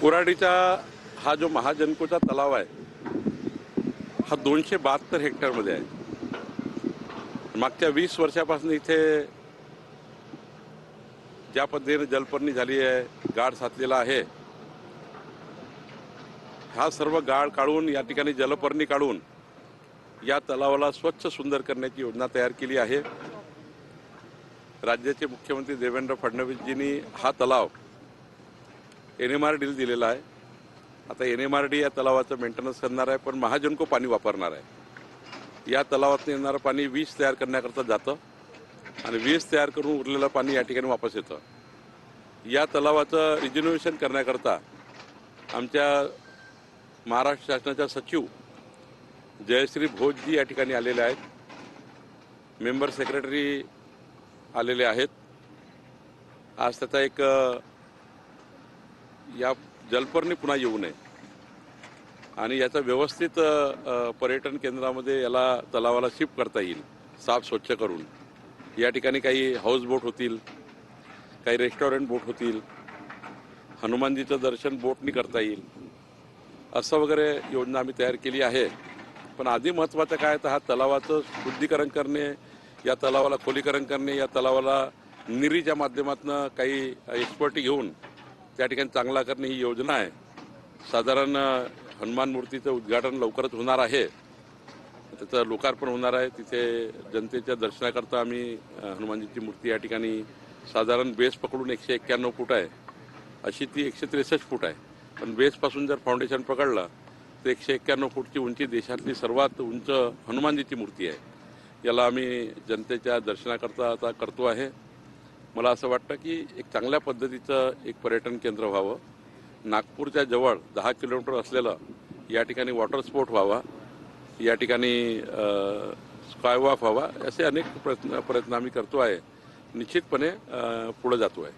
कोराडीचा हा जो महाजनकोचा तलाव आहे हा 272 हेक्टरमध्ये आहे. मागच्या 20 वर्षापासून इथे ज्या पद्धतीने जलपर्णी झाली आहे, गाळ साचलेला आहे, हा सर्व गाळ काढून या ठिकाणी जलपर्णी काढून या तलावाला स्वच्छ सुंदर करण्याची योजना तयार केली आहे. राज्याचे मुख्यमंत्री देवेंद्र फडणवीसजींनी हा तलाव NMRDला दिलेला आहे. आता NMRD या तलावाचं मेंटेनन्स करणार आहे, पण महाजनको पाणी वापरणार आहे. या तलावातून येणारं पाणी वीज तयार करण्याकरता जातं आणि वीज तयार करून उरलेलं पाणी या ठिकाणी वापस येतं. या तलावाचं रिजन्युएशन करण्याकरता आमच्या महाराष्ट्र शासनाच्या सचिव जयश्री भोजजी या ठिकाणी आलेले आहेत. मेंबर सेक्रेटरी आलेले आहेत. आज त्याचा एक या जलपर्णी पुन्हा येऊ नये आणि याचा व्यवस्थित पर्यटन केंद्रामध्ये याला तलावाला शिफ्ट करता येईल, साफ स्वच्छ करून. या ठिकाणी काही हाऊस बोट होतील, काही रेस्टॉरंट बोट होतील, हनुमानजीचं दर्शन बोटनी करता येईल, असं वगैरे योजना आम्ही तयार केली आहे. पण आधी महत्त्वाचं काय तर हा तलावाचं शुद्धीकरण करणे, या तलावाला खोलीकरण करणे, या तलावाला निरीच्या माध्यमातून काही एक्सपर्टी घेऊन त्या ठिकाणी चांगला करणे ही योजना आहे. साधारण हनुमान मूर्तीचं उद्घाटन लवकरच होणार आहे, त्याचं लोकार्पण होणार आहे. तिथे जनतेच्या दर्शनाकरता आम्ही हनुमानजीची मूर्ती या ठिकाणी साधारण बेस पकडून 191 फूट आहे, अशी ती 163 फूट आहे. पण बेसपासून जर फाउंडेशन पकडलं तर 191 फूटची उंची देशातली सर्वात उंच हनुमानजीची मूर्ती आहे. याला आम्ही जनतेच्या दर्शनाकरता आता करतो आहे. मला असं वाटतं की एक चांगल्या पद्धतीचं एक पर्यटन केंद्र व्हावं. नागपूरच्या जवळ 10 किलोमीटर असलेलं या ठिकाणी वॉटर स्पोर्ट व्हावा, या ठिकाणी स्कायवॉक व्हावा, असे अनेक प्रयत्न आम्ही करतो आहे. निश्चितपणे पुढे जातो आहे.